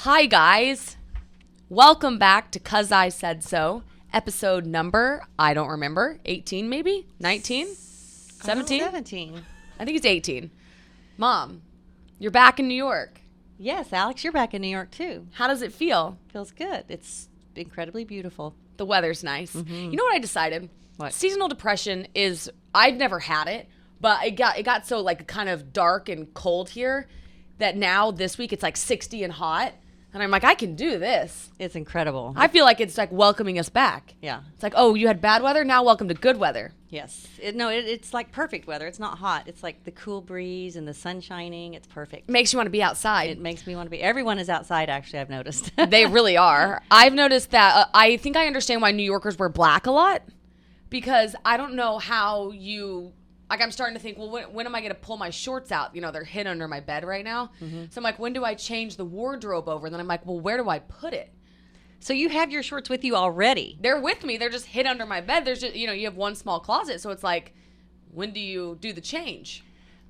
Hi, guys. Welcome back to 'Cause I Said So. Episode number, I don't remember. 18 maybe? 19? 17? 17. I think it's 18. Mom, you're back in New York. Yes, Alex, you're back in New York too. How does it feel? Feels good. It's incredibly beautiful. The weather's nice. You know what I decided? What? Seasonal depression is, I've never had it, but it got so like kind of dark and cold here that now this week it's like 60 and hot. And I'm like, I can do this. It's incredible. I feel like it's like welcoming us back. Yeah. It's like, oh, you had bad weather? Now welcome to good weather. Yes. It's like perfect weather. It's not hot. It's like the cool breeze and the sun shining. It's perfect. Makes you want to be outside. It makes me want to be. Everyone is outside, actually, I've noticed. They really are. I've noticed that. I think I understand why New Yorkers wear black a lot, because I don't know how you, like, I'm starting to think, well, when am I going to pull my shorts out? You know, they're hid under my bed right now. So I'm like, when do I change the wardrobe over? And then I'm like, well, where do I put it? So you have your shorts with you already. They're with me. They're just hid under my bed. There's just, you have one small closet. So it's like, when do you do the change?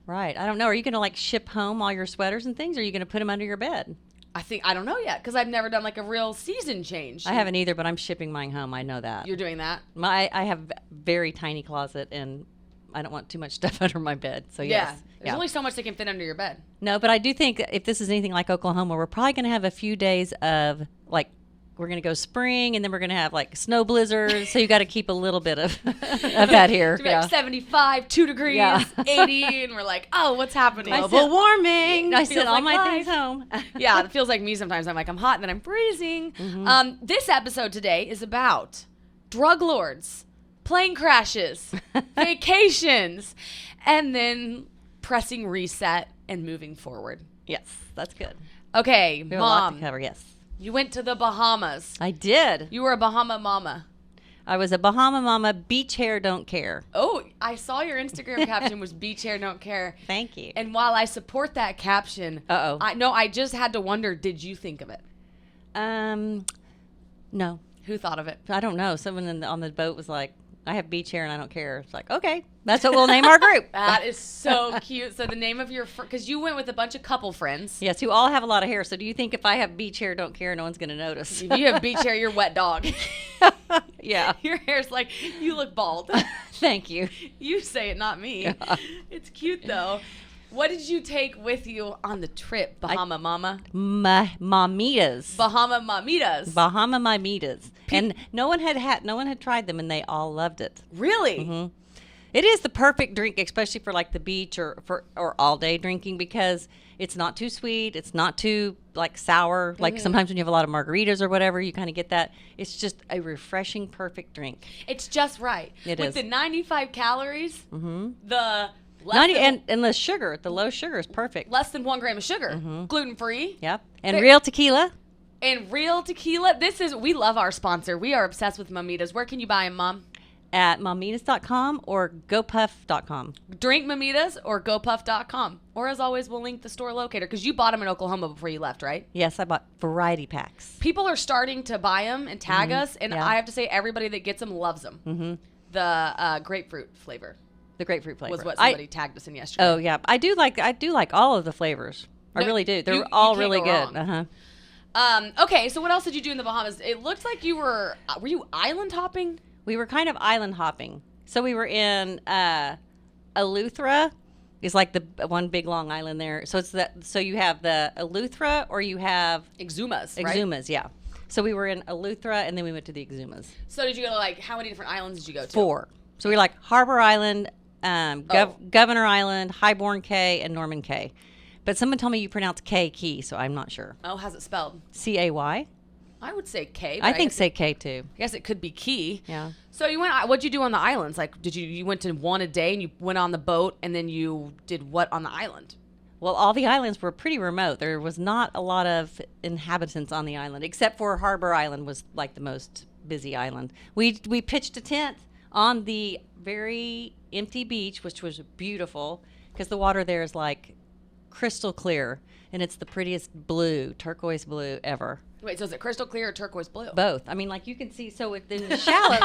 Right. I don't know. Are you going to like ship home all your sweaters and things? Or are you going to put them under your bed? I don't know yet, because I've never done like a real season change. I haven't either, but I'm shipping mine home. I know that. You're doing that? I have a very tiny closet, and I don't want too much stuff under my bed. So Yeah. yes. There's only so much that can fit under your bed. No, but I do think if this is anything like Oklahoma, we're probably going to have a few days of like, we're going to go spring, and then we're going to have like snow blizzards. So you got to keep a little bit of that here. To be like 75, 2 degrees, 80, and we're like, oh, what's happening? Global warming. I feels sent all like my life. things home. Yeah, it feels like me sometimes. I'm like, I'm hot, and then I'm freezing. This episode today is about drug lords, plane crashes, vacations, and then pressing reset and moving forward. Yes, that's good. Okay, We have a lot to Mom, cover. Yes, you went to the Bahamas. I did. You were a Bahama mama. I was a Bahama mama. Beach hair, don't care. Oh, I saw your Instagram caption was beach hair, don't care. Thank you. And while I support that caption, I just had to wonder, did you think of it? No, Who thought of it? I don't know. Someone on the boat was like, I have beach hair and I don't care. It's like, okay, that's what we'll name our group. That is so cute. So the name of your, because you went with a bunch of couple friends. Yes, who all have a lot of hair. So do you think if I have beach hair, don't care, no one's going to notice? If you have beach hair, you're wet dog. Yeah. Your hair's like, you look bald. Thank you. You say it, not me. Yeah. It's cute though. What did you take with you on the trip, Bahama Mama? Mamitas. Bahama Mamitas. Bahama Mamitas. And no one had tried them, and they all loved it. Really? It is the perfect drink, especially for like the beach or all day drinking, because it's not too sweet. It's not too like sour. Like sometimes when you have a lot of margaritas or whatever, you kind of get that. It's just a refreshing, perfect drink. It's just right. It with is. the 95 calories, the And the sugar, the low sugar is perfect. less than 1 gram of sugar, gluten-free. Yep. And real tequila. And real tequila. We love our sponsor. We are obsessed with Mamitas. Where can you buy them, Mom? At mamitas.com or gopuff.com. Drink Mamitas or gopuff.com. Or as always, we'll link the store locator, because you bought them in Oklahoma before you left, right? Yes, I bought variety packs. People are starting to buy them and tag us, and Yeah. I have to say everybody that gets them loves them. The grapefruit flavor The grapefruit flavor. was what somebody tagged us in yesterday. Oh yeah, I do like all of the flavors. I No, really do. They're you all can't really go good. wrong. Okay, so what else did you do in the Bahamas? It looks like you were you island hopping? We were kind of island hopping. So we were in Eleuthera. Is like the one big long island there. So it's that. So you have the Eleuthera or you have Exumas, right? Exumas. Yeah. So we were in Eleuthera and then we went to the Exumas. So did you go like, how many different islands did you go to? 4. So we were like Harbor Island, Governor Island, Highborn Cay, and Norman Cay. But someone told me you pronounce Key, so I'm not sure. Oh, how's it spelled? Cay. I would say K. But I think say K too. I guess it could be key. Yeah. So you went. What'd you do on the islands? Like, did you went to one a day and you went on the boat and then you did what on the island? Well, all the islands were pretty remote. There was not a lot of inhabitants on the island, except for Harbor Island was like the most busy island. We pitched a tent on the very empty beach, which was beautiful because the water there is like crystal clear, and it's the prettiest blue, turquoise blue ever. Wait, so is it crystal clear or turquoise blue? Both. I mean, like you can see. So in the shallow,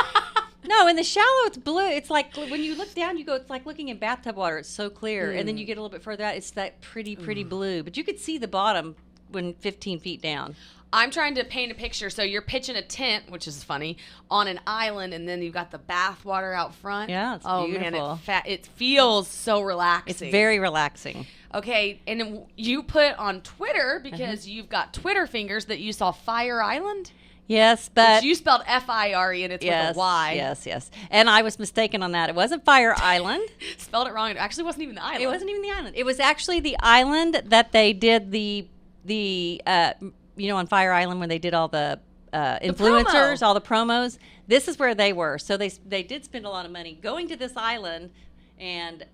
no, in the shallow it's blue. It's like when you look down, you go. It's like looking in bathtub water. It's so clear, and then you get a little bit further out. It's that pretty blue. But you could see the bottom when 15 feet down. I'm trying to paint a picture. So you're pitching a tent, which is funny, on an island, and then you've got the bath water out front. Yeah, it's beautiful. Man, it feels so relaxing. It's very relaxing. Okay, and then you put on Twitter, because you've got Twitter fingers, that you saw Fire Island. Yes, but... Which you spelled F-I-R-E, and it's with a Y. Yes. And I was mistaken on that. It wasn't Fire Island. Spelled it wrong. It actually wasn't even the island. It wasn't even the island. It was actually the island that they did the on Fire Island when they did all the influencers, all the promos. This is where they were. So they did spend a lot of money going to this island and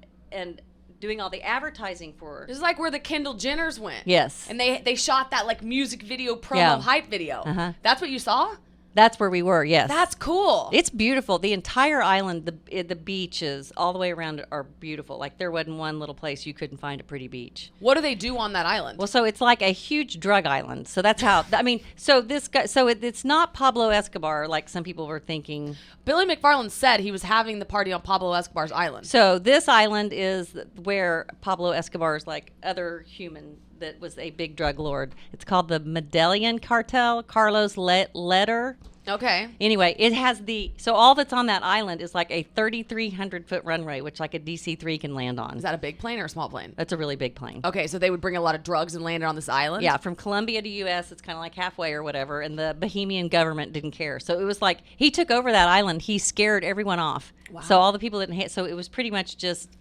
doing all the advertising for. This is like where the Kendall Jenners went. Yes. And they shot that like music video promo hype video. Uh-huh. That's what you saw? That's where we were, yes. That's cool. It's beautiful. The entire island, the beaches all the way around are beautiful. Like there wasn't one little place you couldn't find a pretty beach. What do they do on that island? Well, so it's like a huge drug island. So that's how, I mean, so this guy, so it's not Pablo Escobar like some people were thinking. Billy McFarland said he was having the party on Pablo Escobar's island. So this island is where Pablo Escobar's like other human that was a big drug lord. It's called the Medellin Cartel, Carlos Leder. Okay. Anyway, it has so all that's on that island is like a 3,300 foot runway, which like a DC-3 can land on. Is that a big plane or a small plane? That's a really big plane. Okay, so they would bring a lot of drugs and land it on this island? Yeah, from Colombia to U.S., it's kind of like halfway or whatever, and the Bahamian government didn't care. So it was like, he took over that island, he scared everyone off. Wow. So all the people didn't hit, so it was pretty much just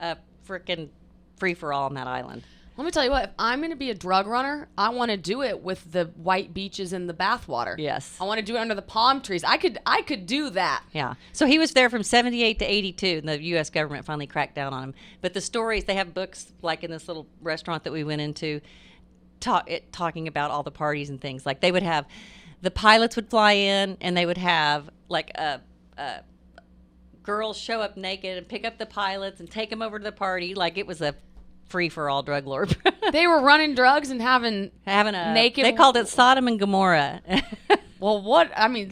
a freaking free-for-all on that island. Let me tell you what, if I'm going to be a drug runner, I want to do it with the white beaches and the bathwater. Yes. I want to do it under the palm trees. I could do that. Yeah. So he was there from 78 to 82, and the U.S. government finally cracked down on him. But the stories, they have books, like in this little restaurant that we went into, talking about all the parties and things. Like they would have, the pilots would fly in, and they would have like girls show up naked and pick up the pilots and take them over to the party. Like it was a free-for-all drug lord. They were running drugs and having a naked. They called it Sodom and Gomorrah. Well,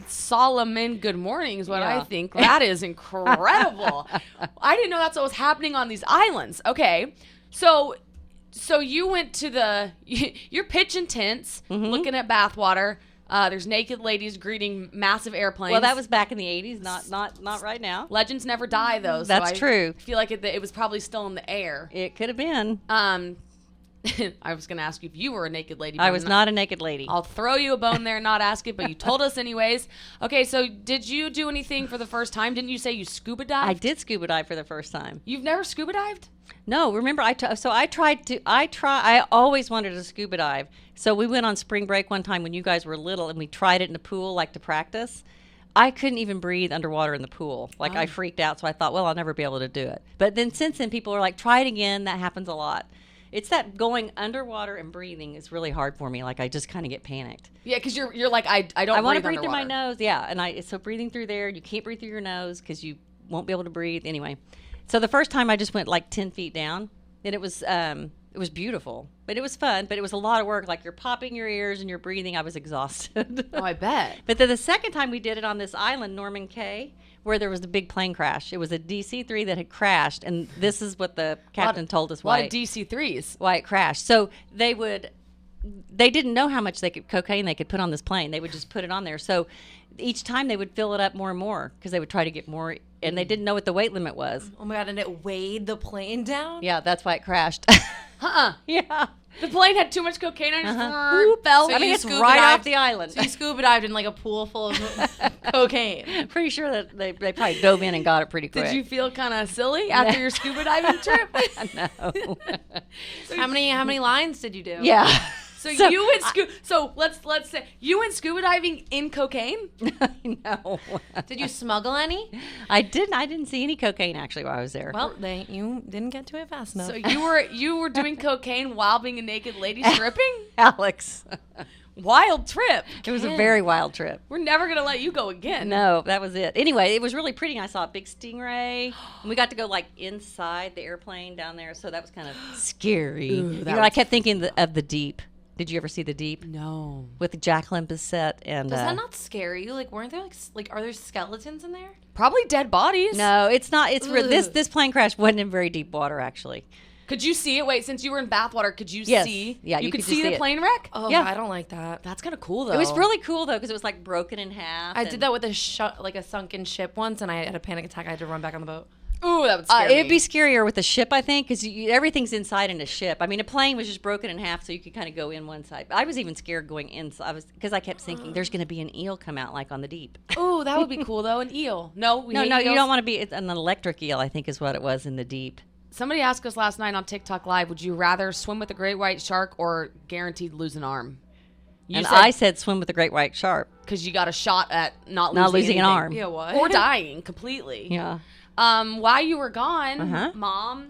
Solomon Good Morning is what I think. That is incredible. I didn't know that's what was happening on these islands. Okay, so you went to you're pitching tents, looking at bathwater. There's naked ladies greeting massive airplanes. Well, that was back in the 80s, not right now. Legends never die, though. So That's true. I feel like it was probably still in the air. It could have been. I was going to ask you if you were a naked lady. I was not a naked lady. I'll throw you a bone there and not ask it, but you told us anyways. Okay, so did you do anything for the first time? Didn't you say you scuba dived? I did scuba dive for the first time. You've never scuba dived? No, remember I always wanted to scuba dive. So we went on spring break one time when you guys were little, and we tried it in the pool, like to practice. I couldn't even breathe underwater in the pool. Like I freaked out, so I thought, well, I'll never be able to do it. But then since then, people are like, try it again. That happens a lot. It's that going underwater and breathing is really hard for me. Like I just kind of get panicked. Yeah, because you're like, I want to breathe through my underwater. nose. Yeah, and so breathing through there, you can't breathe through your nose because you won't be able to breathe. Anyway, so the first time I just went like 10 feet down, and it was beautiful, but it was fun. But it was a lot of work. Like you're popping your ears and you're breathing. I was exhausted. Oh, I bet. But then the second time we did it on this island, Norman Cay, where there was the big plane crash. It was a DC-3 that had crashed, and this is what the captain told us why. A lot of DC-3s. Why it crashed. So they didn't know how much cocaine they could put on this plane. They would just put it on there. So each time they would fill it up more and more because they would try to get more, and they didn't know what the weight limit was. Oh my God, and it weighed the plane down? Yeah, that's why it crashed. Yeah. The plane had too much cocaine on it. Fell. So I mean, you it's scuba right dived- off the island. So you scuba dived in like a pool full of cocaine. Pretty sure that they probably dove in and got it pretty quick. Did you feel kind of silly after your scuba diving trip? No. How many lines did you do? Yeah. So you went So let's say you went scuba diving in cocaine. No. Did you smuggle any? I didn't see any cocaine actually while I was there. Well, you didn't get to it fast enough. So you were doing cocaine while being a naked lady stripping? Alex. Wild trip. It was a very wild trip. We're never gonna let you go again. No, that was it. Anyway, it was really pretty. I saw a big stingray, and we got to go like inside the airplane down there, so that was kind of scary. Ooh, I kept thinking of the Deep. Did you ever see the Deep? No. With Jacqueline Bisset and. Does that not scare you? Like, weren't there like are there skeletons in there? Probably dead bodies. No, it's not. It's this plane crash wasn't in very deep water actually. Could you see it? Wait, since you were in bathwater, could you Yes. see? Yeah, you you could could see just the see it. plane wreck? Oh, Yeah. I don't like that. That's kind of cool, though. It was really cool though because it was like broken in half. I did that with a sunken ship once, and I had a panic attack. I had to run back on the boat. Ooh, that would scare me. It'd be scarier with a ship, I think, because everything's inside in a ship. I mean, a plane was just broken in half, so you could kind of go in one side. I was even scared going inside. Because I kept thinking there's going to be an eel come out like on the deep. Ooh, that would be cool, though. An eel. No, No, you don't want to be. It's an electric eel, I think, is what it was in the deep. Somebody asked us last night on TikTok Live, would you rather swim with a great white shark or guaranteed lose an arm? You And said, I said swim with a great white shark. because you got a shot at not losing an anything. arm. Yeah, what? Or dying completely. Yeah. While you were gone, Uh-huh. Mom,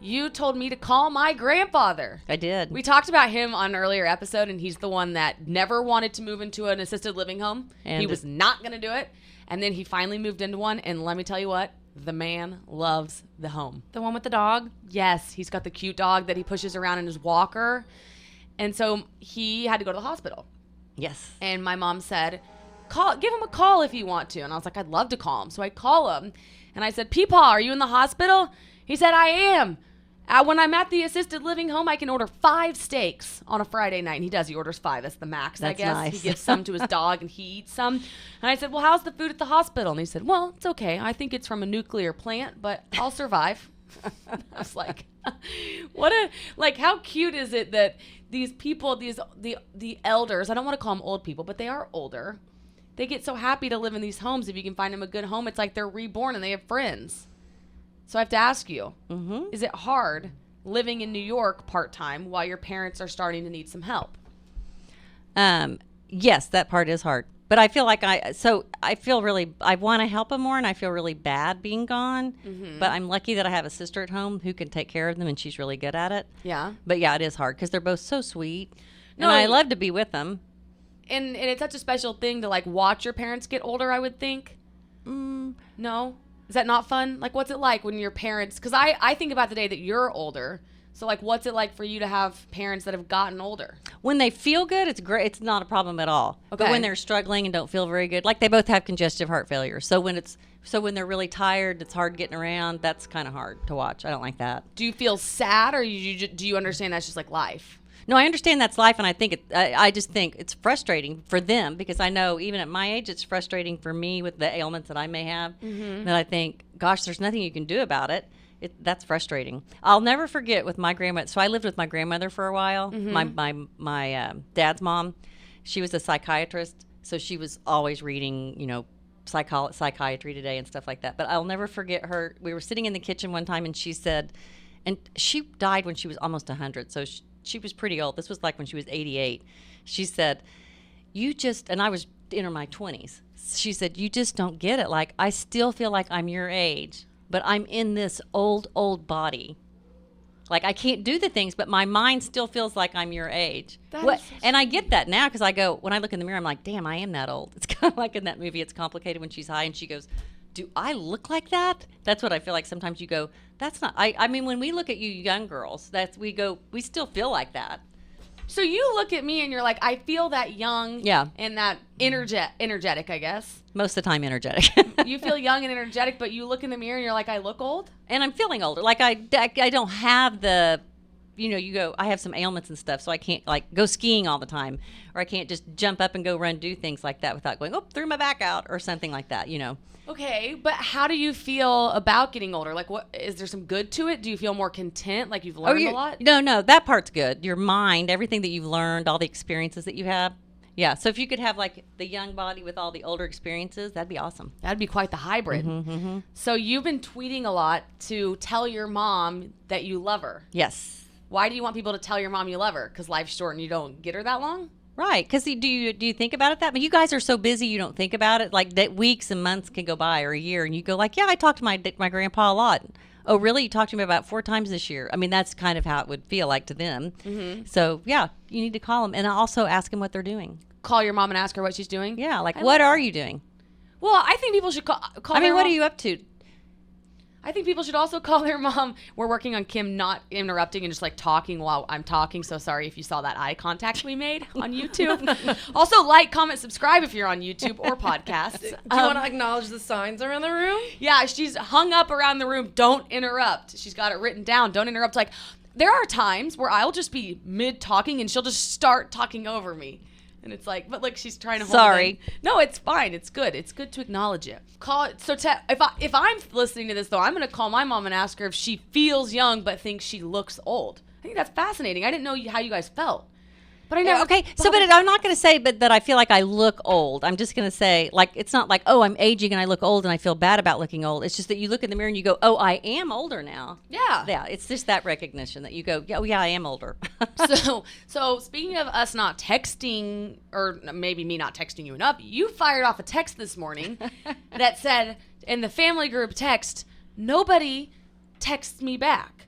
you told me to call my grandfather. I did. We talked about him on an earlier episode, and he's the one that never wanted to move into an assisted living home. And he was not going to do it. And then he finally moved into one, and let me tell you what, the man loves the home. The one with the dog? Yes, he's got the cute dog that he pushes around in his walker. And so he had to go to the hospital. Yes. And my mom said, give him a call if you want to. And I was like, I'd love to call him. So I call him, and I said, Peepaw, are you in the hospital? He said, I am. When I'm at the assisted living home, I can order 5 steaks on a Friday night. And he does. He orders 5. That's the max, I That's guess. nice. He gives some to his dog, and he eats some. And I said, well, how's the food at the hospital? And he said, well, it's okay. I think it's from a nuclear plant, but I'll survive. I was like, how cute is it that these people, the elders, I don't want to call them old people, but they are older. They get so happy to live in these homes. If you can find them a good home, it's like they're reborn and they have friends. So I have to ask you, is it hard living in New York part-time while your parents are starting to need some help? Yes, that part is hard. But I feel like I want to help them more, and I feel really bad being gone. But I'm lucky that I have a sister at home who can take care of them, and she's really good at it. Yeah. But yeah, it is hard because they're both so sweet. No, and I love to be with them. And it's such a special thing to like watch your parents get older, I would think. No? Is that not fun? Like, what's it like when your parents, because I think about the day that you're older. So like, what's it like for you to have parents that have gotten older? When they feel good, it's great. It's not a problem at all. Okay. But when they're struggling and don't feel very good, like they both have congestive heart failure. So when they're really tired, it's hard getting around. That's kind of hard to watch. I don't like that. Do you feel sad, or do you understand that's just like life? No, I understand that's life, and I think I just think it's frustrating for them because I know even at my age, it's frustrating for me with the ailments that I may have. That I think, gosh, there's nothing you can do about it. That's frustrating. I'll never forget with my grandmother. So I lived with my grandmother for a while. My dad's mom, she was a psychiatrist, so she was always reading, Psychiatry Today and stuff like that. But I'll never forget her. We were sitting in the kitchen one time, and she said, and she died when she was almost 100, so she was pretty old. This was like when she was 88. She said, and I was in my 20s. She said, you just don't get it. Like, I still feel like I'm your age, but I'm in this old body. Like, I can't do the things, but my mind still feels like I'm your age. And I get that now because when I look in the mirror, I'm like, damn, I am that old. It's kind of like in that movie, It's Complicated, when she's high and she goes, do I look like that? That's what I feel like. Sometimes you go, that's not, I mean, when we look at you young girls, we still feel like that. So you look at me and you're like, I feel that young, Yeah, and that energetic, I guess. most of the time energetic. You feel young and energetic, but you look in the mirror and you're like, I look old? And I'm feeling older. Like I don't have the, I have some ailments and stuff, so I can't like go skiing all the time, or I can't just jump up and go do things like that without going, threw my back out or something like that, Okay, but how do you feel about getting older? Like, what is there some good to it? Do you feel more content? Like you've learned a lot? No, that part's good. Your mind, everything that you've learned, all the experiences that you have. Yeah, so if you could have like the young body with all the older experiences, that'd be awesome. That'd be quite the hybrid. So you've been tweeting a lot to tell your mom that you love her. Yes. Why do you want people to tell your mom you love her? Because life's short and you don't get her that long? Right, because do you think about it that? But you guys are so busy, you don't think about it. Like that, weeks and months can go by, or a year, and you go like, yeah, I talked to my grandpa a lot. Oh, really? You talked to him about 4 times this year? I mean, that's kind of how it would feel like to them. So yeah, you need to call them and also ask them what they're doing. Call your mom and ask her what she's doing? Yeah, like what are you doing? Well, I think people should call I mean, their what mom. are you up to? I think people should also call their mom. We're working on Kim not interrupting and just like talking while I'm talking. So sorry if you saw that eye contact we made on YouTube. Also, like, comment, subscribe if you're on YouTube or podcasts. Do you want to acknowledge the signs around the room? Yeah, she's hung up around the room. Don't interrupt. She's got it written down. Don't interrupt. Like, there are times where I'll just be mid talking and she'll just start talking over me. And it's like, but like she's trying to hold Sorry. it in. No, it's fine. It's good. It's good to acknowledge it. Call it. So if I'm listening to this though, I'm gonna call my mom and ask her if she feels young but thinks she looks old. I think that's fascinating. I didn't know how you guys felt, but I never. Okay, so but I'm not going to say that I feel like I look old. I'm just going to say, like, it's not like, oh, I'm aging and I look old and I feel bad about looking old. It's just that you look in the mirror and you go, oh, I am older now. Yeah, it's just that recognition that you go, oh yeah, I am older. So speaking of us not texting, or maybe me not texting you enough, you fired off a text this morning that said in the family group text, nobody texts me back.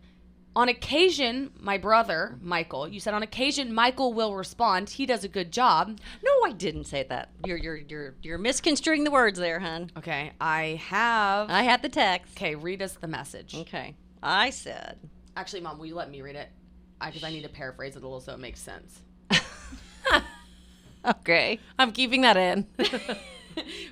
On occasion, my brother, Michael, you said on occasion Michael will respond. He does a good job. No, I didn't say that. You're misconstruing the words there, hon. Okay, I had the text. Okay, read us the message. Okay. I said. Actually, Mom, will you let me read it? Because I need to paraphrase it a little so it makes sense. Okay. I'm keeping that in.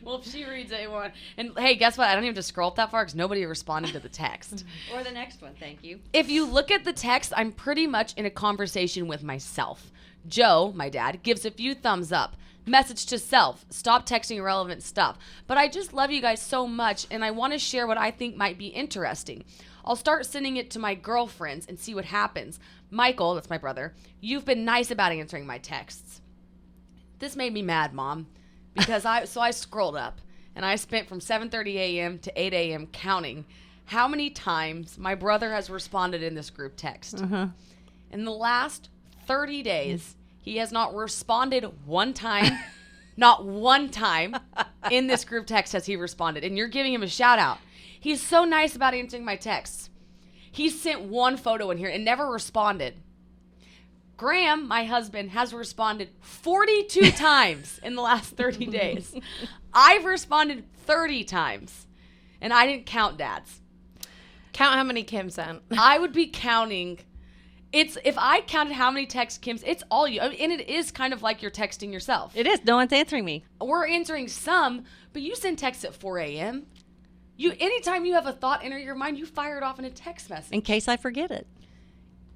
Well, if she reads it, and hey, guess what? I don't even have to scroll up that far because nobody responded to the text. Or the next one, thank you. If you look at the text, I'm pretty much in a conversation with myself. Joe, my dad, gives a few thumbs up. Message to self, stop texting irrelevant stuff. But I just love you guys so much, and I want to share what I think might be interesting. I'll start sending it to my girlfriends and see what happens. Michael, that's my brother, you've been nice about answering my texts. This made me mad, Mom. Because I scrolled up and I spent from 7:30 a.m. to 8 a.m. counting how many times my brother has responded in this group text. In the last 30 days, he has not responded one time, not one time in this group text has he responded. And you're giving him a shout out. He's so nice about answering my texts. He sent one photo in here and never responded. Graham, my husband, has responded 42 times in the last 30 days. I've responded 30 times, and I didn't count Dad's. Count how many Kim sent. I would be counting. If I counted how many texts Kim's, it's all you. I mean, and it is kind of like you're texting yourself. It is. No one's answering me. We're answering some, but you send texts at 4 a.m. Anytime you have a thought enter your mind, you fire it off in a text message. In case I forget it.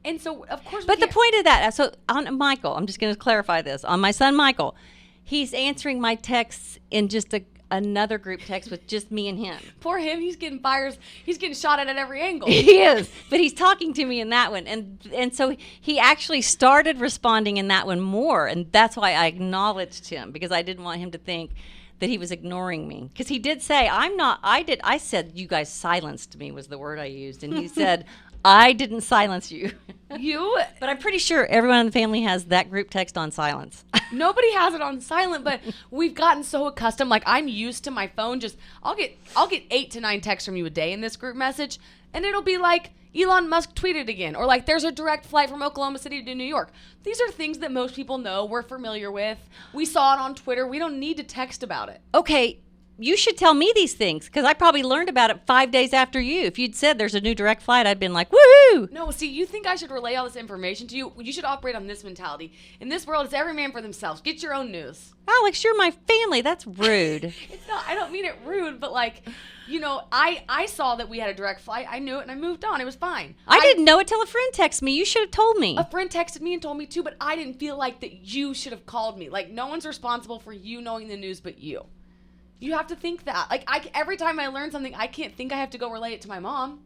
And so, of course, but the point of that, so on Michael, I'm just going to clarify this. On my son, Michael, he's answering my texts in just another group text with just me and him. Poor him. He's getting fires. He's getting shot at every angle. He is. But he's talking to me in that one. And so he actually started responding in that one more. And that's why I acknowledged him, because I didn't want him to think that he was ignoring me. Because he did say, I said, you guys silenced me was the word I used. And he said, I didn't silence you. But I'm pretty sure everyone in the family has that group text on silence. Nobody has it on silent, but we've gotten so accustomed. Like, I'm used to my phone. I'll get 8 to 9 texts from you a day in this group message, and it'll be like Elon Musk tweeted again, or like there's a direct flight from Oklahoma City to New York. These are things that most people know, we're familiar with. We saw it on Twitter. We don't need to text about it. Okay. You should tell me these things, because I probably learned about it 5 days after you. If you'd said there's a new direct flight, I'd been like, woohoo! No, see, you think I should relay all this information to you? You should operate on this mentality. In this world, it's every man for themselves. Get your own news. Alex, you're my family. That's rude. It's not. I don't mean it rude, but like, I saw that we had a direct flight. I knew it, and I moved on. It was fine. I didn't know it till a friend texted me. You should have told me. A friend texted me and told me too, but I didn't feel like that you should have called me. Like, no one's responsible for you knowing the news but you. You have to think that. Like, every time I learn something, I can't think I have to go relay it to my mom.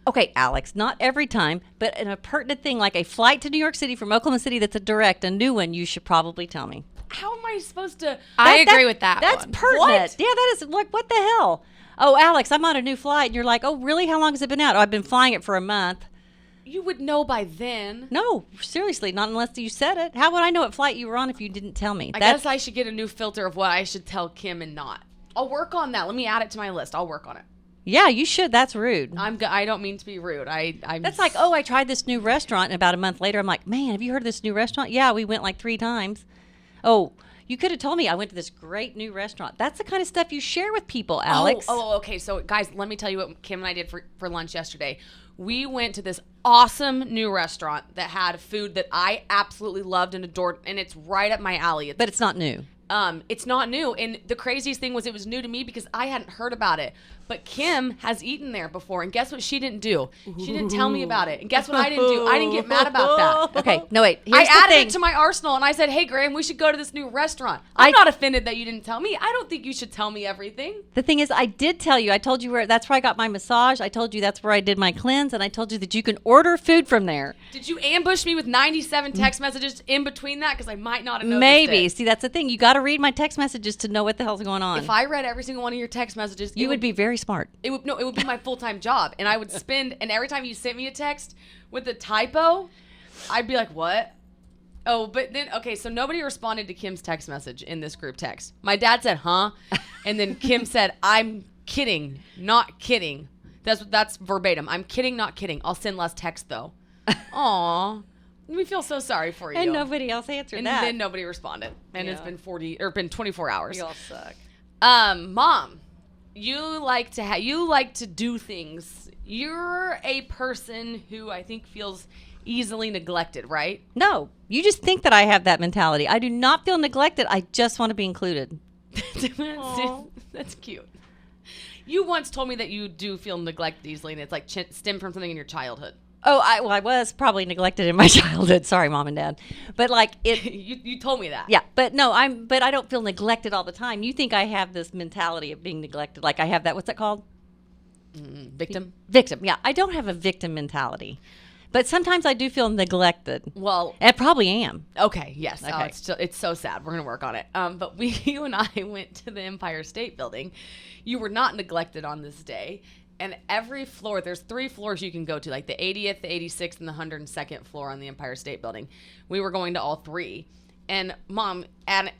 Okay, Alex, not every time, but in a pertinent thing like a flight to New York City from Oklahoma City that's a new one, you should probably tell me. How am I supposed to? I agree with that. That's one. pertinent. What? Yeah, that is like, what the hell? Oh, Alex, I'm on a new flight. And you're like, oh, really? How long has it been out? Oh, I've been flying it for a month. You would know by then. No, seriously, not unless you said it. How would I know what flight you were on if you didn't tell me? I guess I should get a new filter of what I should tell Kim and not. I'll work on that. Let me add it to my list. I'll work on it. Yeah, you should. That's rude. I don't mean to be rude. That's like, oh, I tried this new restaurant, and about a month later, I'm like, man, have you heard of this new restaurant? Yeah, we went like 3 times. Oh, You could have told me I went to this great new restaurant. That's the kind of stuff you share with people, Alex. Oh, okay. So, guys, let me tell you what Kim and I did for lunch yesterday. We went to this awesome new restaurant that had food that I absolutely loved and adored, and it's right up my alley. But it's not new. It's not new, and the craziest thing was it was new to me because I hadn't heard about it. But Kim has eaten there before, and guess what she didn't do? She didn't tell me about it. And guess what I didn't do? I didn't get mad about that. Okay, no, wait. I Here's the added thing. it to my arsenal, and I said, hey, Graham, we should go to this new restaurant. I'm not offended that you didn't tell me. I don't think you should tell me everything. The thing is, I did tell you. I told you that's where I got my massage. I told you that's where I did my cleanse, and I told you that you can order food from there. Did you ambush me with 97 text messages in between that? Because I might not have noticed Maybe. it. See, that's the thing. You got to read my text messages to know what the hell's going on. If I read every single one of your text messages, you would be very smart. It would be my full-time job, and I would spend. And every time you sent me a text with a typo, I'd be like, "What?" Oh, but then okay, so nobody responded to Kim's text message in this group text. My dad said, "Huh," and then Kim said, "I'm kidding, not kidding." That's verbatim. I'm kidding, not kidding. I'll send less text though. Aw. We feel so sorry for you. And nobody else answered and that. then nobody responded. And it's been 24 hours. You all suck. Mom, you like to do things. You're a person who I think feels easily neglected, right? No, you just think that I have that mentality. I do not feel neglected. I just want to be included. That's cute. You once told me that you do feel neglected easily, and it's like stemmed from something in your childhood. Oh, I was probably neglected in my childhood. Sorry, Mom and Dad. But like it you told me that. Yeah, but no, I don't feel neglected all the time. You think I have this mentality of being neglected. Like I have that, what's that called? Victim? Victim, yeah. I don't have a victim mentality. But sometimes I do feel neglected. Well, I probably am. Okay, yes. Okay. Oh, it's so sad. We're going to work on it. But you and I went to the Empire State Building. You were not neglected on this day. And every floor, there's 3 floors you can go to, like the 80th, the 86th, and the 102nd floor on the Empire State Building. We were going to all 3. And Mom, at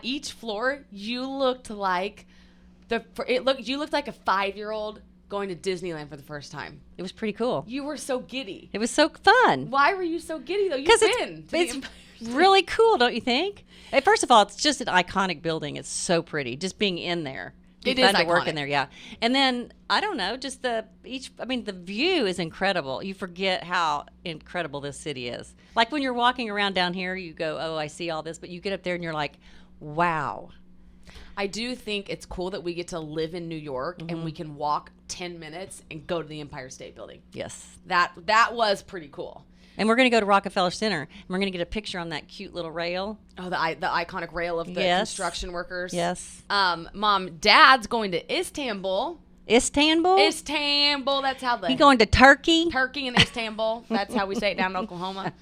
each floor, you looked like you looked like a 5-year-old going to Disneyland for the first time. It was pretty cool. You were so giddy. It was so fun. Why were you so giddy though? Because it's really cool, don't you think? First of all, it's just an iconic building. It's so pretty. Just being in there. It fun is to work iconic. in there, yeah. And then I don't know, just the view is incredible. You forget how incredible this city is. Like when you're walking around down here, you go, "Oh, I see all this," but you get up there and you're like, "Wow." I do think it's cool that we get to live in New York and we can walk 10 minutes and go to the Empire State Building. Yes. That was pretty cool. And we're going to go to Rockefeller Center, and we're going to get a picture on that cute little rail. Oh, the iconic rail of the construction workers. Yes. Mom, Dad's going to Istanbul. Istanbul? That's how You going to Turkey? Turkey and Istanbul. That's how we say it down in Oklahoma.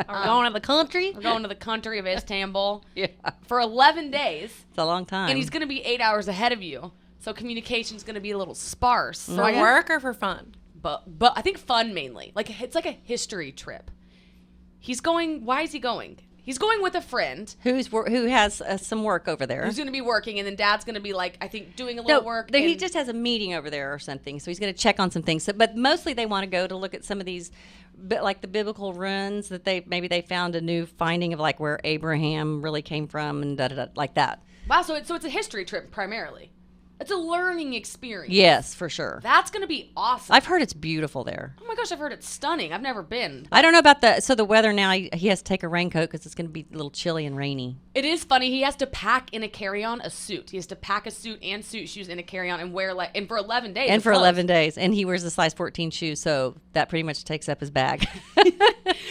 We're going to the country. We're going to the country of Istanbul. Yeah. For 11 days. It's a long time. And he's going to be 8 hours ahead of you. So communication's going to be a little sparse. So For work or for fun? But I think fun mainly. Like it's like a history trip. He's going. Why is he going? He's going with a friend who has some work over there. who's going to be working, and then Dad's going to be like, I think, doing a little work. He just has a meeting over there or something, so he's going to check on some things. So, but mostly they want to go to look at some of these, like the biblical ruins that they found a new finding of like where Abraham really came from and like that. Wow, so it's a history trip primarily. It's a learning experience. Yes, for sure. That's going to be awesome. I've heard it's beautiful there. Oh my gosh, I've heard it's stunning. I've never been. I don't know about the weather now. He has to take a raincoat because it's going to be a little chilly and rainy. It is funny. He has to pack in a carry-on a suit. He has to pack a suit and suit shoes in a carry-on and wear and for 11 days. And for 11 days. And he wears a size 14 shoes, so that pretty much takes up his bag.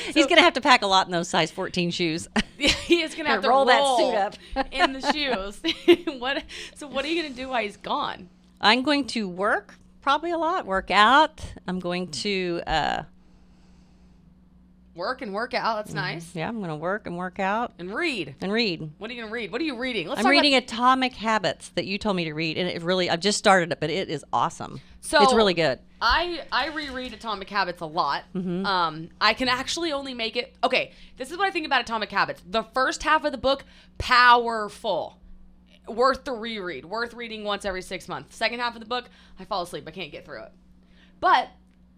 He's going to have to pack a lot in those size 14 shoes. He is going to have to roll that suit up in the shoes. So what are you going to do while he's gone? I'm going to work probably a lot, work out. I'm going to work and work out. That's nice. Yeah, I'm going to work and work out. And read. And read. What are you going to read? What are you reading? I'm reading Atomic Habits that you told me to read. And I've just started it, but it is awesome. So it's really good. I reread Atomic Habits a lot. I can actually only make it. Okay, this is what I think about Atomic Habits. The first half of the book, powerful. Worth the reread. Worth reading once every 6 months. Second half of the book, I fall asleep. I can't get through it. But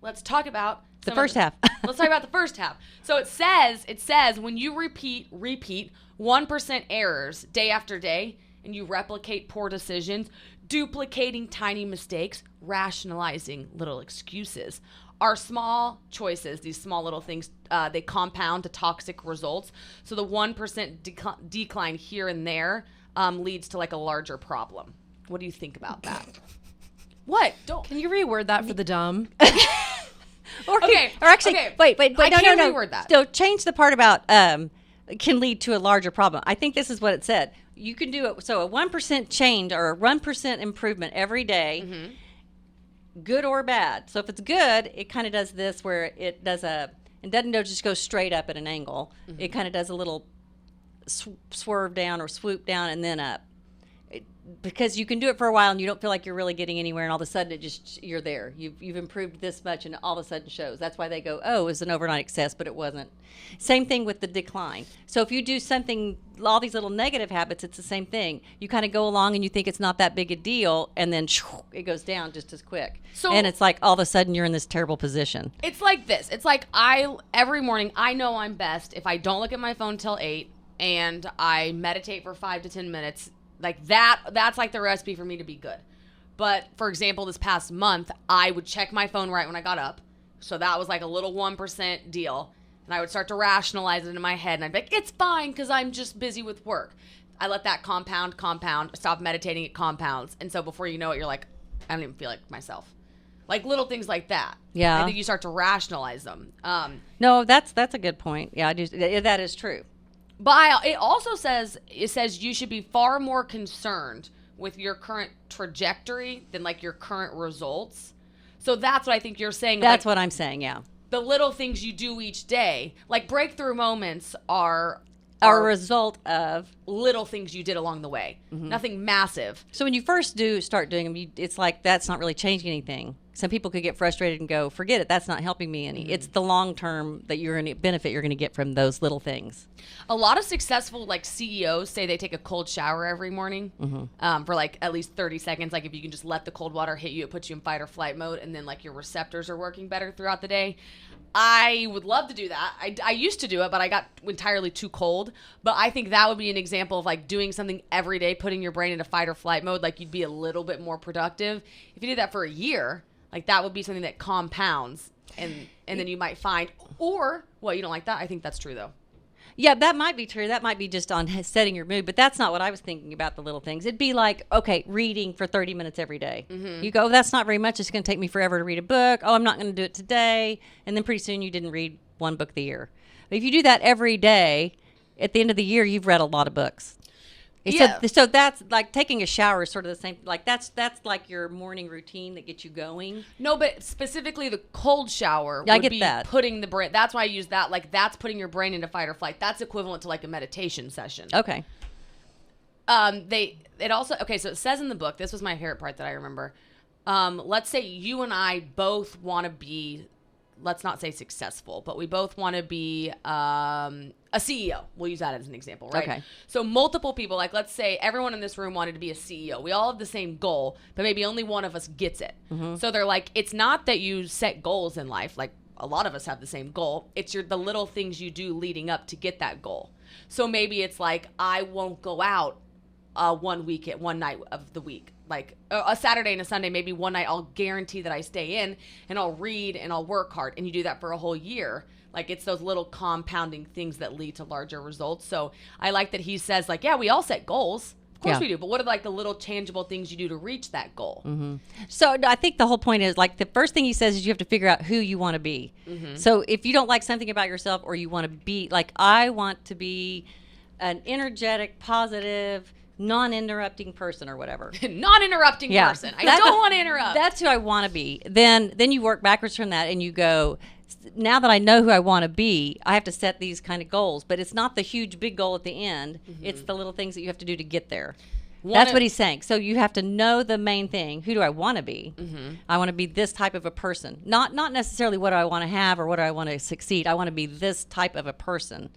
let's talk about the first half. Let's talk about the first half. So it says when you repeat 1% errors day after day, and you replicate poor decisions, duplicating tiny mistakes, rationalizing little excuses. Our small choices, these small little things, they compound to toxic results. So the 1% decline here and there leads to like a larger problem. What do you think about that? What? Don't. Can you reword that for the dumb? Okay. Or actually, okay. wait. I No, can't no. reword that. So change the part about can lead to a larger problem. I think this is what it said. You can do it. So a 1% change or a 1% improvement every day, good or bad. So if it's good, it kind of does this where it doesn't just go straight up at an angle. It kind of does a little swerve down or swoop down and then up. Because you can do it for a while and you don't feel like you're really getting anywhere, and all of a sudden you're there. You've improved this much, and all of a sudden shows. That's why they go, oh, it was an overnight success, but it wasn't. Same thing with the decline. So if you do something, all these little negative habits, it's the same thing. You kind of go along and you think it's not that big a deal, and then it goes down just as quick. And it's like all of a sudden you're in this terrible position. It's like this. It's like every morning I know I'm best if I don't look at my phone till 8 and I meditate for 5 to 10 minutes. Like that's like the recipe for me to be good. But for example, this past month, I would check my phone right when I got up. So that was like a little 1% deal. And I would start to rationalize it in my head. And I'd be like, it's fine because I'm just busy with work. I let that compound, stop meditating, it compounds. And so before you know it, you're like, I don't even feel like myself. Like little things like that. Yeah. I think you start to rationalize them. No, that's a good point. Yeah, that is true. But it also says you should be far more concerned with your current trajectory than like your current results. So that's what I think you're saying. That's like, what I'm saying, yeah. The little things you do each day, like breakthrough moments are a result of little things you did along the way. Nothing massive. So when you first start doing them, it's like that's not really changing anything. Some people could get frustrated and go, forget it, that's not helping me any. It's the long term that you're going to benefit you're going to get from those little things. A lot of successful like CEOs say they take a cold shower every morning for like at least 30 seconds. Like if you can just let the cold water hit you, it puts you in fight or flight mode, and then like your receptors are working better throughout the day. I would love to do that. I used to do it, but I got entirely too cold. But I think that would be an example of like doing something every day, putting your brain into fight or flight mode. Like you'd be a little bit more productive. If you did that for a year, like that would be something that compounds and then you might find, or, well, you don't like that? I think that's true though. Yeah, that might be true. That might be just on setting your mood, but that's not what I was thinking about the little things. It'd be like, okay, reading for 30 minutes every day. You go, that's not very much. It's going to take me forever to read a book. Oh, I'm not going to do it today. And then pretty soon you didn't read one book the year. But if you do that every day, at the end of the year, you've read a lot of books. Yeah. So that's like taking a shower is sort of the same. Like that's like your morning routine that gets you going. No, but specifically the cold shower I would get be that. putting the brain. That's why I use that. Like that's putting your brain into fight or flight. That's equivalent to like a meditation session. Okay. It also, okay, so it says in the book, this was my favorite part that I remember. Let's say you and I both want to be, let's not say successful, but we both want to be a CEO. We'll use that as an example, right? Okay. So multiple people, like let's say everyone in this room wanted to be a CEO. We all have the same goal, but maybe only one of us gets it. So they're like, it's not that you set goals in life. Like a lot of us have the same goal. It's the little things you do leading up to get that goal. So maybe it's like, I won't go out one night of the week. Like a Saturday and a Sunday, maybe one night I'll guarantee that I stay in and I'll read and I'll work hard, and you do that for a whole year. Like it's those little compounding things that lead to larger results. So I like that he says like, yeah, we all set goals. Of course we do. But what are like the little tangible things you do to reach that goal? So I think the whole point is like the first thing he says is you have to figure out who you want to be. So if you don't like something about yourself, or you want to be like, I want to be an energetic, positive, non-interrupting person or whatever. Non-interrupting person. I don't want to interrupt. That's who I want to be. Then you work backwards from that and you go, now that I know who I want to be, I have to set these kind of goals. But it's not the huge, big goal at the end. It's the little things that you have to do to get there. That's what he's saying. So you have to know the main thing. Who do I want to be? I want to be this type of a person. Not necessarily what do I want to have or what do I want to succeed. I want to be this type of a person.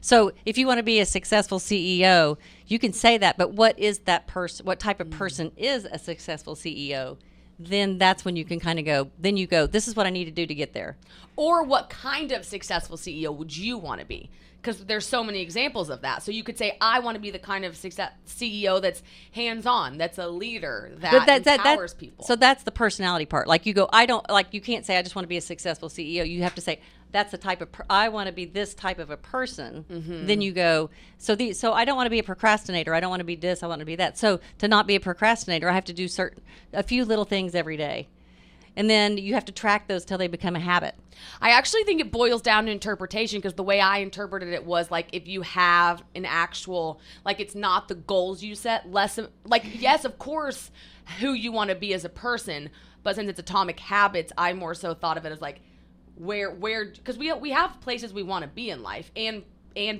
So if you want to be a successful CEO, you can say that, but what is that person? What type of person is a successful CEO? Then that's when you can kind of go, this is what I need to do to get there. Or what kind of successful CEO would you want to be? because there's so many examples of that. So you could say, I want to be the kind of success CEO that's hands-on, that's a leader, that empowers people. So that's the personality part. Like you go, I don't, like you can't say, I just want to be a successful CEO. You have to say, that's the type of, I want to be this type of a person. Then you go, so I don't want to be a procrastinator. I don't want to be this. I want to be that. So to not be a procrastinator, I have to do a few little things every day. And then you have to track those till they become a habit. I actually think it boils down to interpretation, because the way I interpreted it was like, if you have an actual, like, it's not the goals you set, yes, of course, who you want to be as a person, but since it's atomic habits, I more so thought of it as like, where because we have places we want to be in life, and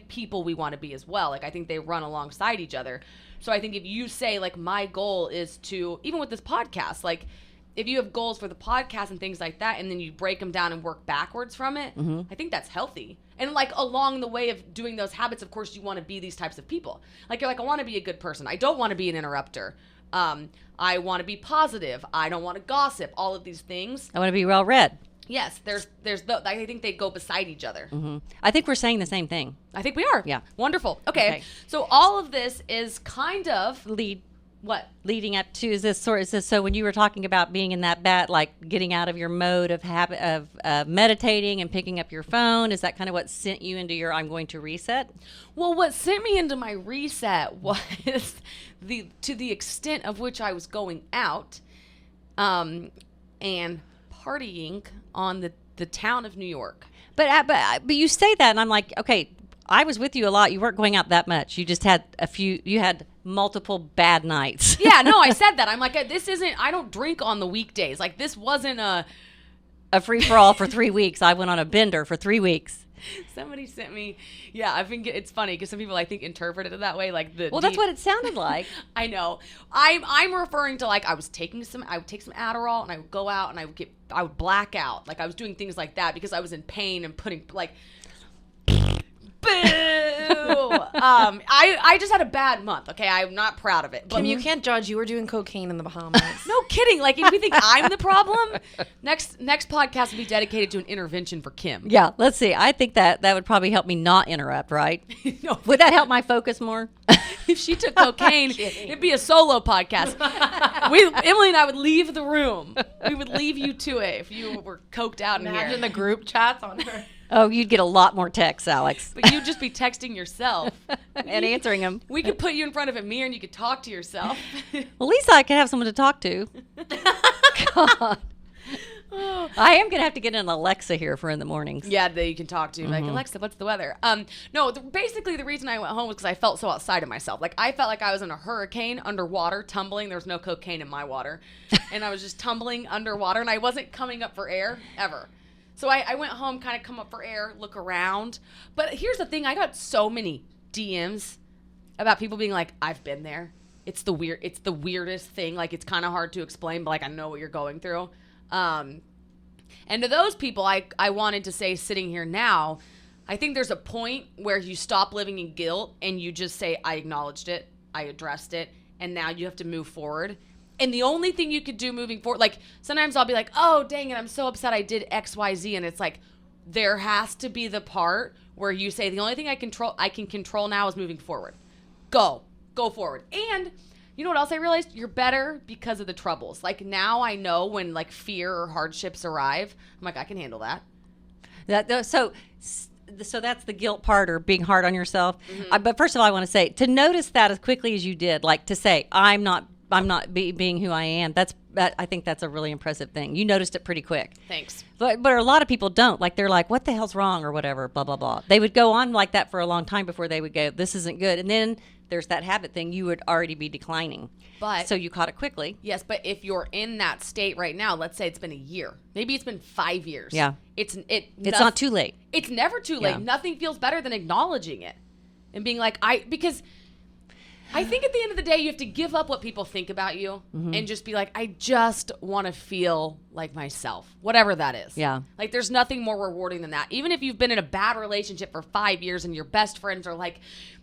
people we want to be as well. Like, I think they run alongside each other. So I think if you say, like, my goal is to, even with this podcast, like, if you have goals for the podcast and things like that, and then you break them down and work backwards from it, I think that's healthy. And like, along the way of doing those habits, of course, you want to be these types of people. Like, you're like, I want to be a good person. I don't want to be an interrupter. I want to be positive. I don't want to gossip. All of these things. I want to be well read. Yes, I think they go beside each other. I think we're saying the same thing. I think we are. Yeah. Wonderful. Okay. So all of this is kind of leading up to, is this so when you were talking about being in that like getting out of your mode of habit of meditating and picking up your phone, is that kind of what sent you into your I'm going to reset? Well, what sent me into my reset was to the extent of which I was going out and partying on the town of New York. But you say that and I'm like, okay, I was with you a lot. You weren't going out that much. You just had you had multiple bad nights. Yeah, no, I said that. I'm like, I don't drink on the weekdays. Like, this wasn't a free-for-all for 3 weeks. I went on a bender for 3 weeks. Somebody sent me, yeah, I think it's funny because some people, I think, interpreted it that way. Like, that's what it sounded like. I know. I'm referring to, like, I would take some Adderall and I would go out and I would black out. Like, I was doing things like that because I was in pain and putting, like, boo. I just had a bad month. Okay, I'm not proud of it. Kim, you can't judge. You were doing cocaine in the Bahamas. No kidding. Like, if you think I'm the problem, next podcast will be dedicated to an intervention for Kim. Yeah, let's see. I think that would probably help me not interrupt. Right? No. Would that help my focus more? If she took cocaine, it'd be a solo podcast. Emily and I would leave the room. We would leave you to it if you were coked out in here. Imagine the group chats on her. Oh, you'd get a lot more texts, Alex. But you'd just be texting yourself. And answering them. We could put you in front of a mirror and you could talk to yourself. Well, Lisa, I could have someone to talk to. God. I am going to have to get an Alexa here for in the mornings. Yeah, that you can talk to. Like, Alexa, what's the weather? No, basically the reason I went home was because I felt so outside of myself. Like, I felt like I was in a hurricane underwater, tumbling. There was no cocaine in my water. And I was just tumbling underwater, and I wasn't coming up for air, ever. So I went home, kind of come up for air, look around. But here's the thing. I got so many DMs about people being like, I've been there. It's the weirdest thing. Like, it's kind of hard to explain, but, like, I know what you're going through. And to those people, I wanted to say, sitting here now, I think there's a point where you stop living in guilt and you just say, I acknowledged it, I addressed it, and now you have to move forward. And the only thing you could do moving forward, like, sometimes I'll be like, oh, dang it, I'm so upset I did X, Y, Z. And it's like, there has to be the part where you say, the only thing I can control now is moving forward. Go forward. And you know what else I realized? You're better because of the troubles. Like, now I know when, like, fear or hardships arrive, I'm like, I can handle that. So that's the guilt part, or being hard on yourself. But first of all, I want to say, to notice that as quickly as you did, like to say, I'm not being who I am. I think that's a really impressive thing. You noticed it pretty quick. Thanks. But a lot of people don't. Like, they're like, what the hell's wrong, or whatever, blah, blah, blah. They would go on like that for a long time before they would go, this isn't good. And then there's that habit thing. You would already be declining. But so you caught it quickly. Yes, but if you're in that state right now, let's say it's been a year. Maybe it's been 5 years. Yeah. It's not too late. It's never too late. Yeah. Nothing feels better than acknowledging it and being like, because I think at the end of the day, you have to give up what people think about you and just be like, I just want to feel like myself, whatever that is. Yeah. Like, there's nothing more rewarding than that. Even if you've been in a bad relationship for 5 years and your best friends are like,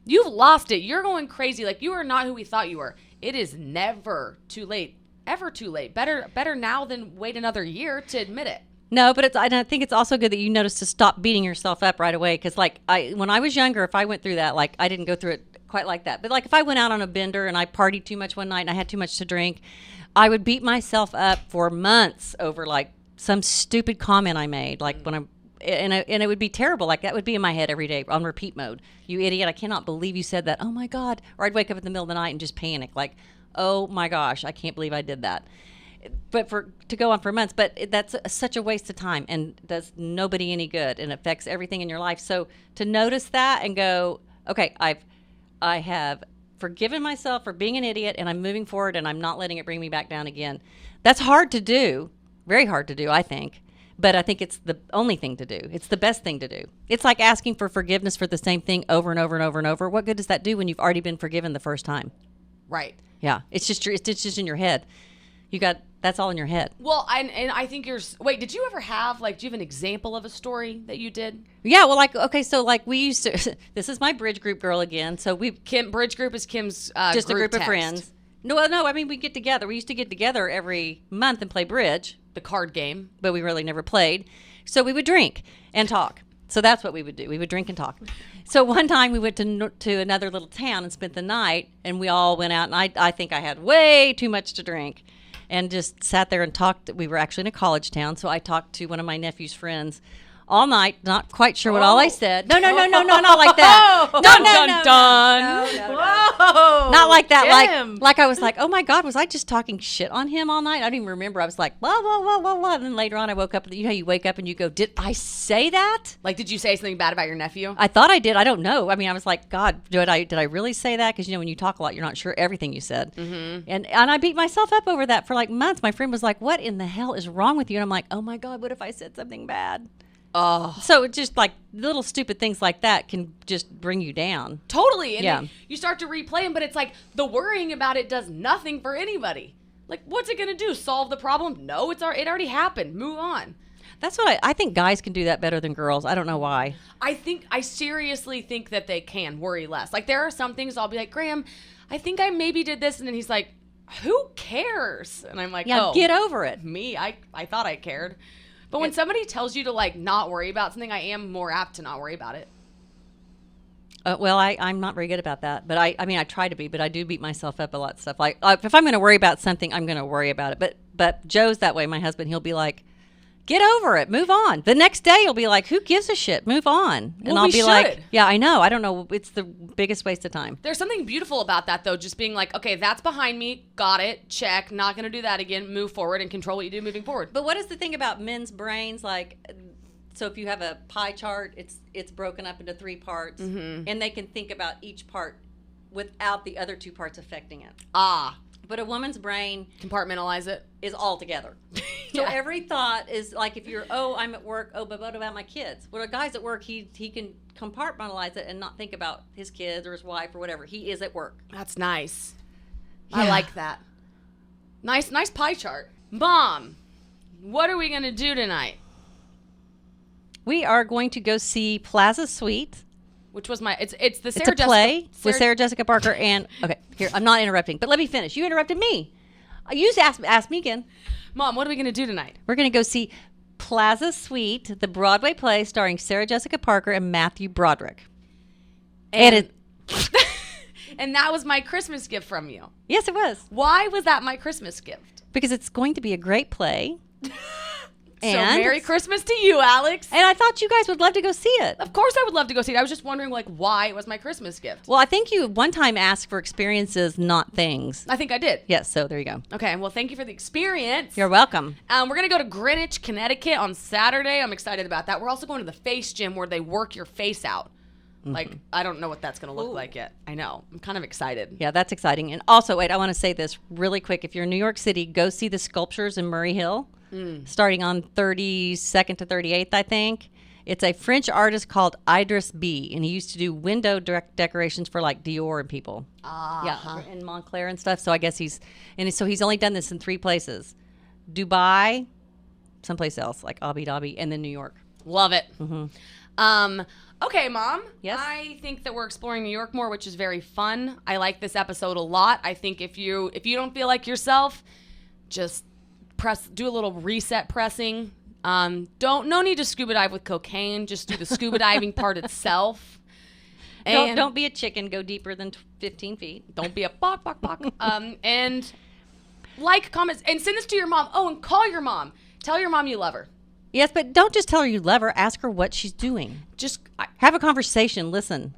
you've lost it, you're going crazy, like, you are not who we thought you were. It is never too late, ever too late. Better now than wait another year to admit it. No, but and I think it's also good that you notice to stop beating yourself up right away. Because like when I was younger, if I went through that, like I didn't go through it quite like that. But like if I went out on a bender and I partied too much one night and I had too much to drink, I would beat myself up for months over like some stupid comment I made. Like when and it would be terrible. Like that would be in my head every day on repeat mode. You idiot! I cannot believe you said that. Oh my God! Or I'd wake up in the middle of the night and just panic. Like, oh my gosh! I can't believe I did that. But to go on for months, but that's such a waste of time and does nobody any good and affects everything in your life. So to notice that and go, okay, I have forgiven myself for being an idiot and I'm moving forward and I'm not letting it bring me back down again. That's hard to do, very hard to do, I think. But I think it's the only thing to do. It's the best thing to do. It's like asking for forgiveness for the same thing over and over and over and over. What good does that do when you've already been forgiven the first time? Right. Yeah, it's just in your head. That's all in your head. Well, and I think wait, did you ever have, like, do you have an example of a story that you did? Yeah, well, like, okay, so, like, we used to, this is my bridge group girl again, so Bridge group is Kim's just a group text. of friends. No, I mean, we get together. We used to get together every month and play bridge. The card game. But we really never played. So we would drink and talk. So that's what we would do. We would drink and talk. So one time we went to another little town and spent the night, and we all went out, and I think I had way too much to drink. And just sat there and talked. We were actually in a college town, so I talked to one of my nephew's friends all night. Not quite sure what all I said. No, not like that. No, Whoa! Not like that. Kim. Like I was like, oh my God, was I just talking shit on him all night? I don't even remember. I was like, blah blah blah blah blah. And then later on, I woke up. You know, how you wake up and you go, did I say that? Like, did you say something bad about your nephew? I thought I did. I don't know. I mean, I was like, God, did I really say that? Because you know, when you talk a lot, you're not sure everything you said. Mm-hmm. And I beat myself up over that for like months. My friend was like, what in the hell is wrong with you? And I'm like, oh my God, what if I said something bad? Oh. So it's just like little stupid things like that can just bring you down. Totally. And yeah. then you start to replay them, but it's like the worrying about it does nothing for anybody. Like, what's it going to do? Solve the problem? No, it already happened. Move on. That's what I think guys can do that better than girls. I don't know why. I seriously think that they can worry less. Like, there are some things I'll be like, Graham, I think I maybe did this. And then he's like, who cares? And I'm like, yeah, oh, get over it. Me, I thought I cared. But when somebody tells you to, like, not worry about something, I am more apt to not worry about it. Well, I'm not very good about that. But I mean, I try to be, but I do beat myself up a lot of stuff. Like, if I'm going to worry about something, I'm going to worry about it. But Joe's that way, my husband. He'll be like, get over it. Move on. The next day, he'll be like, who gives a shit? Move on. And I'll be like, yeah, I know. I don't know. It's the biggest waste of time. There's something beautiful about that, though. Just being like, okay, that's behind me. Got it. Check. Not going to do that again. Move forward and control what you do moving forward. But what is the thing about men's brains? Like, so if you have a pie chart, it's broken up into 3 parts. Mm-hmm. And they can think about each part without the other 2 parts affecting it. Ah. But a woman's brain compartmentalize it is all together. So every thought is like, if you're, I'm at work, but what about my kids? Well, a guy's at work, he can compartmentalize it and not think about his kids or his wife or whatever. He is at work. That's nice. Yeah. I like that. Nice pie chart. Mom, what are we going to do tonight? We are going to go see Plaza Suite. Which was it's the Sarah Jessica play with Sarah Jessica Parker and okay, here, I'm not interrupting, but let me finish. You interrupted me. You asked me again. Mom, what are we going to do tonight? We're going to go see Plaza Suite, the Broadway play starring Sarah Jessica Parker and Matthew Broderick. And and that was my Christmas gift from you. Yes, it was. Why was that my Christmas gift? Because it's going to be a great play. So Merry Christmas to you, Alex. And I thought you guys would love to go see it. Of course I would love to go see it. I was just wondering, like, why it was my Christmas gift. Well, I think you one time asked for experiences, not things. I think I did. Yes, so there you go. Okay, well, thank you for the experience. You're welcome. We're going to go to Greenwich, Connecticut on Saturday. I'm excited about that. We're also going to the face gym where they work your face out. Mm-hmm. Like, I don't know what that's going to look like yet. I know. I'm kind of excited. Yeah, that's exciting. And also, wait, I want to say this really quick. If you're in New York City, go see the sculptures in Murray Hill. Starting on 32nd to 38th, I think. It's a French artist called Idris B. And he used to do window decorations for like Dior and people. Yeah, in Montclair and stuff. So I guess he's only done this in 3 places. Dubai, someplace else, like Abu Dhabi, and then New York. Love it. Mm-hmm. Okay, Mom. Yes? I think that we're exploring New York more, which is very fun. I like this episode a lot. I think if you don't feel like yourself, just do a little reset pressing. No need to scuba dive with cocaine. Just do the scuba diving part itself. Don't be a chicken. Go deeper than 15 feet. Don't be a bok. And like, comments, and send this to your mom. Oh, and call your mom. Tell your mom you love her. Yes, but don't just tell her you love her. Ask her what she's doing. Have a conversation. Listen.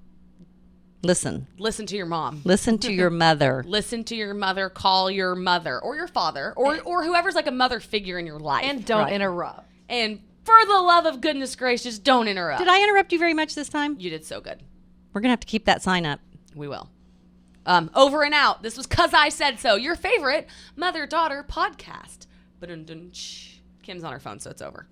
Listen to your mom. Listen to your mother. Listen to your mother. Call your mother or your father or whoever's like a mother figure in your life. And don't interrupt. And for the love of goodness gracious, don't interrupt. Did I interrupt you very much this time? You did so good. We're going to have to keep that sign up. We will. Over and out. This was 'Cause I Said So, your favorite mother-daughter podcast. Kim's on her phone, so it's over.